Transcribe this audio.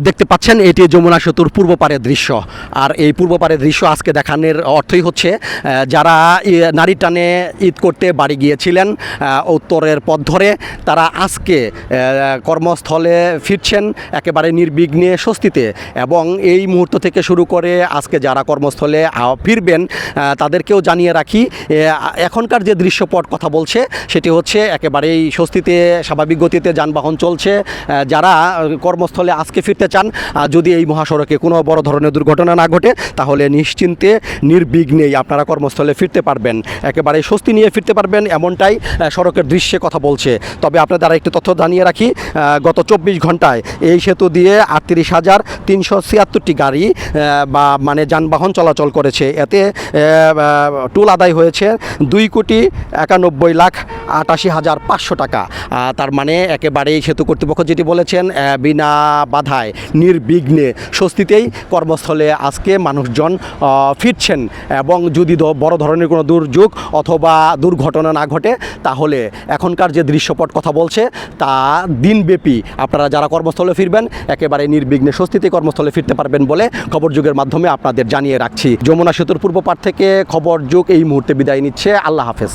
দেখতে পাচ্ছেন এটি যমুনা সেতুর পূর্ব পারের দৃশ্য। আর এই পূর্ব পারের দৃশ্য আজকে দেখানোর অর্থই হচ্ছে যারা নারী টানে ঈদ করতে বাড়ি গিয়েছিলেন উত্তরের পথ ধরে, তারা আজকে কর্মস্থলে ফিরছেন একেবারে নির্বিঘ্নে স্বস্তিতে। এবং এই মুহূর্ত থেকে শুরু করে আজকে যারা কর্মস্থলে ফিরবেন তাদেরকেও জানিয়ে রাখি, এখনকার যে দৃশ্যপট কথা বলছে সেটি হচ্ছে একেবারেই স্বস্তিতে, স্বাভাবিক গতিতে যানবাহন চলছে। যারা কর্মস্থলে আজকে ফিরতে চান, যদি এই মহাসড়কে কোনো বড় ধরনের দুর্ঘটনা না ঘটে, তাহলে নিশ্চিন্তে নির্বিঘ্নেই আপনারা কর্মস্থলে ফিরতে পারবেন, একেবারে স্বস্তি নিয়ে ফিরতে পারবেন, এমনটাই সড়কের দৃশ্যে কথা বলছে। তবে আপনাদের একটি তথ্য জানিয়ে রাখি, গত 24 ঘন্টায় এই সেতু দিয়ে 38,376টি গাড়ি বা মানে যানবাহন চলাচল করেছে। এতে টুল আদায় হয়েছে 2,91,88,500 টাকা। তার মানে একেবারেই সেতু কর্তৃপক্ষ যেটি বলেছেন, বিনা বাধায় নির্বিঘ্নে স্বস্তিতেই কর্মস্থলে আজকে মানুষজন ফিরছেন। এবং যদি বড় ধরনের কোনো দুর্যোগ অথবা দুর্ঘটনা না ঘটে, তাহলে এখনকার যে দৃশ্যপট কথা বলছে তা দিনব্যাপী আপনারা যারা কর্মস্থলে ফিরবেন একেবারে নির্বিঘ্নে স্বস্তিতে কর্মস্থলে ফিরতে পারবেন বলে খবর যুগের মাধ্যমে আপনাদের জানিয়ে রাখছি। যমুনা সেতুর পূর্ব পাড় থেকে খবর যুগ এই মুহূর্তে বিদায় নিচ্ছে। আল্লাহ হাফেজ।